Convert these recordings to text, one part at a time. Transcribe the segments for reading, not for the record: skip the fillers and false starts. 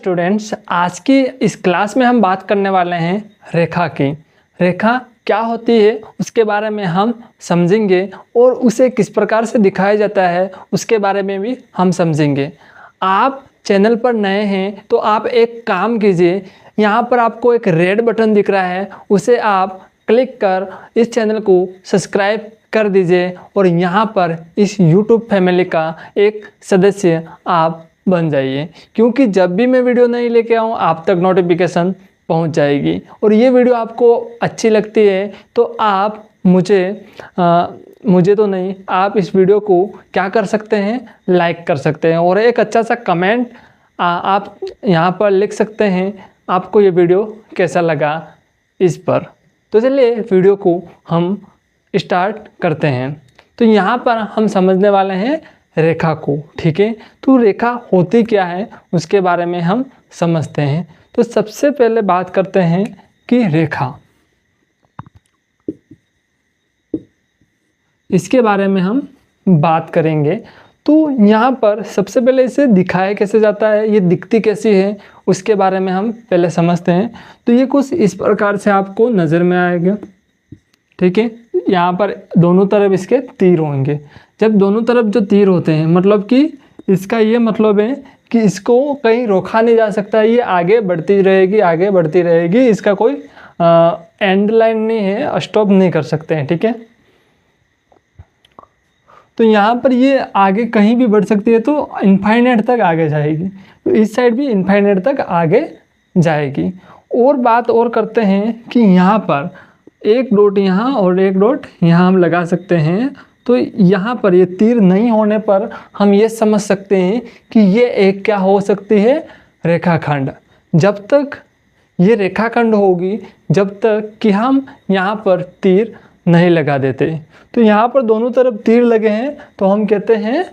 Students, आज की इस क्लास में हम बात करने वाले हैं रेखा की। रेखा क्या होती है उसके बारे में हम समझेंगे और उसे किस प्रकार से दिखाया जाता है उसके बारे में भी हम समझेंगे। आप चैनल पर नए हैं तो आप एक काम कीजिए, यहाँ पर आपको एक रेड बटन दिख रहा है, उसे आप क्लिक कर इस चैनल को सब्सक्राइब कर दीजिए और यहाँ पर इस YouTube फैमिली का एक सदस्य आप बन जाइए, क्योंकि जब भी मैं वीडियो नहीं लेके आऊँ आप तक नोटिफिकेशन पहुँच जाएगी। और ये वीडियो आपको अच्छी लगती है तो आप मुझे तो नहीं, आप इस वीडियो को क्या कर सकते हैं, लाइक कर सकते हैं और एक अच्छा सा कमेंट आप यहाँ पर लिख सकते हैं, आपको ये वीडियो कैसा लगा इस पर। तो चलिए वीडियो को हम स्टार्ट करते हैं। तो यहाँ पर हम समझने वाले हैं रेखा को, ठीक है। तो रेखा होती क्या है उसके बारे में हम समझते हैं। तो सबसे पहले बात करते हैं कि रेखा, इसके बारे में हम बात करेंगे। तो यहाँ पर सबसे पहले इसे दिखाया कैसे जाता है, ये दिखती कैसी है उसके बारे में हम पहले समझते हैं। तो ये कुछ इस प्रकार से आपको नज़र में आएगा, ठीक है। यहाँ पर दोनों तरफ इसके तीर होंगे। जब दोनों तरफ जो तीर होते हैं मतलब कि इसका ये मतलब है कि इसको कहीं रोका नहीं जा सकता, ये आगे बढ़ती रहेगी, आगे बढ़ती रहेगी, इसका कोई एंड लाइन नहीं है, स्टॉप नहीं कर सकते हैं, ठीक है। तो यहाँ पर ये आगे कहीं भी बढ़ सकती है, तो इनफाइनाइट तक आगे जाएगी, तो इस साइड भी इनफाइनाइट तक आगे जाएगी। और बात और करते हैं कि यहाँ पर एक डॉट यहाँ और एक डॉट यहाँ हम लगा सकते हैं। तो यहाँ पर ये तीर नहीं होने पर हम ये समझ सकते हैं कि ये एक क्या हो सकती है, रेखाखंड। जब तक ये रेखाखंड होगी जब तक कि हम यहाँ पर तीर नहीं लगा देते। तो यहाँ पर दोनों तरफ तीर लगे हैं तो हम कहते हैं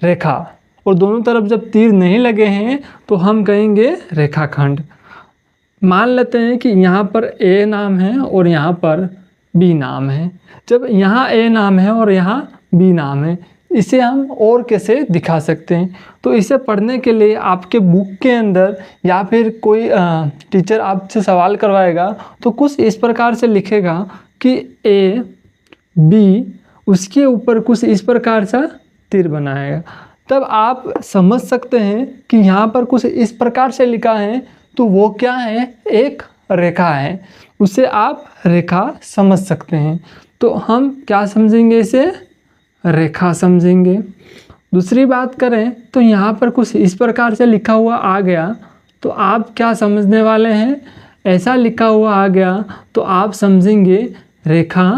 रेखा, और दोनों तरफ जब तीर नहीं लगे हैं तो हम कहेंगे रेखाखंड। मान लेते हैं कि यहाँ पर ए नाम है और यहाँ पर बी नाम है। जब यहाँ ए नाम है और यहाँ बी नाम है, इसे हम और कैसे दिखा सकते हैं। तो इसे पढ़ने के लिए आपके बुक के अंदर या फिर कोई टीचर आपसे सवाल करवाएगा तो कुछ इस प्रकार से लिखेगा कि ए बी, उसके ऊपर कुछ इस प्रकार सा तीर बनाएगा। तब आप समझ सकते हैं कि यहाँ पर कुछ इस प्रकार से लिखा है तो वो क्या है, एक रेखा है, उसे आप रेखा समझ सकते हैं। तो हम क्या समझेंगे, इसे रेखा समझेंगे। दूसरी बात करें तो यहाँ पर कुछ इस प्रकार से लिखा हुआ आ गया तो आप क्या समझने वाले हैं, ऐसा लिखा हुआ आ गया तो आप समझेंगे रेखा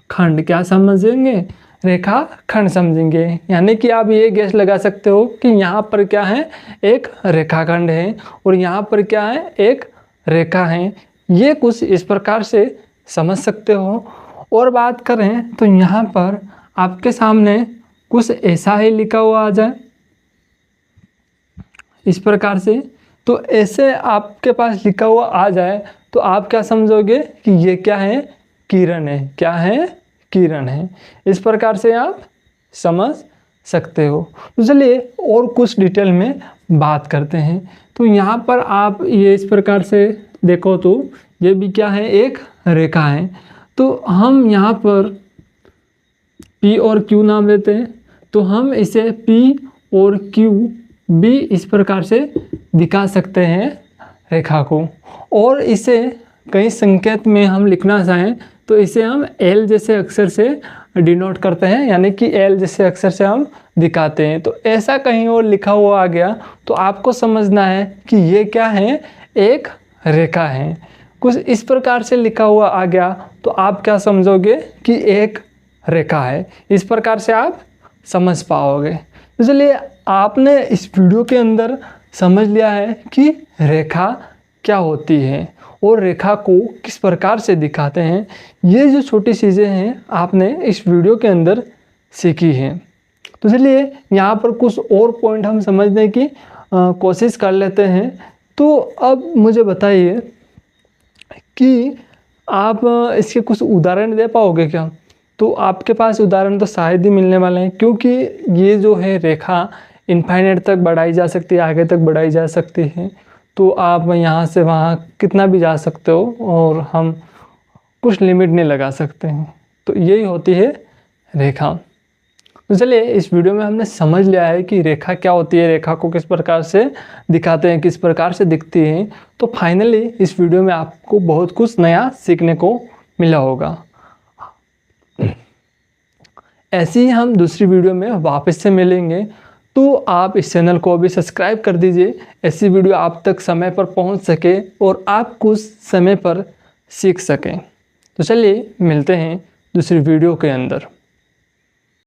खंड। क्या समझेंगे, रेखा खंड समझेंगे। यानी कि आप ये गेस लगा सकते हो कि यहाँ पर क्या है, एक रेखाखंड है और यहाँ पर क्या है, एक रेखा है। ये कुछ इस प्रकार से समझ सकते हो। और बात करें तो यहाँ पर आपके सामने कुछ ऐसा ही लिखा हुआ आ जाए इस प्रकार से, तो ऐसे आपके पास लिखा हुआ आ जाए तो आप क्या समझोगे कि ये क्या है, किरण है। क्या है, किरण है। इस प्रकार से आप समझ सकते हो। तो चलिए और कुछ डिटेल में बात करते हैं। तो यहाँ पर आप ये इस प्रकार से देखो तो ये भी क्या है, एक रेखा है। तो हम यहाँ पर P और Q नाम लेते हैं, तो हम इसे P और Q भी इस प्रकार से दिखा सकते हैं रेखा को। और इसे कई संकेत में हम लिखना चाहें तो इसे हम L जैसे अक्षर से डिनोट करते हैं, यानी कि L जैसे अक्षर से हम दिखाते हैं। तो ऐसा कहीं और लिखा हुआ आ गया तो आपको समझना है कि ये क्या है, एक रेखा है। कुछ इस प्रकार से लिखा हुआ आ गया तो आप क्या समझोगे कि एक रेखा है। इस प्रकार से आप समझ पाओगे। तो चलिए आपने इस वीडियो के अंदर समझ लिया है कि रेखा क्या होती है और रेखा को किस प्रकार से दिखाते हैं। ये जो छोटी चीज़ें हैं आपने इस वीडियो के अंदर सीखी हैं। तो चलिए यहाँ पर कुछ और पॉइंट हम समझने की कोशिश कर लेते हैं। तो अब मुझे बताइए कि आप इसके कुछ उदाहरण दे पाओगे क्या। तो आपके पास उदाहरण तो शायद ही मिलने वाले हैं, क्योंकि ये जो है रेखा इनफाइनाइट तक बढ़ाई जा सकती है, आगे तक बढ़ाई जा सकती है। तो आप यहाँ से वहाँ कितना भी जा सकते हो और हम कुछ लिमिट नहीं लगा सकते हैं। तो यही होती है रेखा। तो चलिए, इस वीडियो में हमने समझ लिया है कि रेखा क्या होती है, रेखा को किस प्रकार से दिखाते हैं, किस प्रकार से दिखती है। तो फाइनली इस वीडियो में आपको बहुत कुछ नया सीखने को मिला होगा। ऐसे ही हम दूसरी वीडियो में वापस से मिलेंगे। तो आप इस चैनल को अभी सब्सक्राइब कर दीजिए, ऐसी वीडियो आप तक समय पर पहुंच सके और आप कुछ समय पर सीख सकें। तो चलिए मिलते हैं दूसरी वीडियो के अंदर।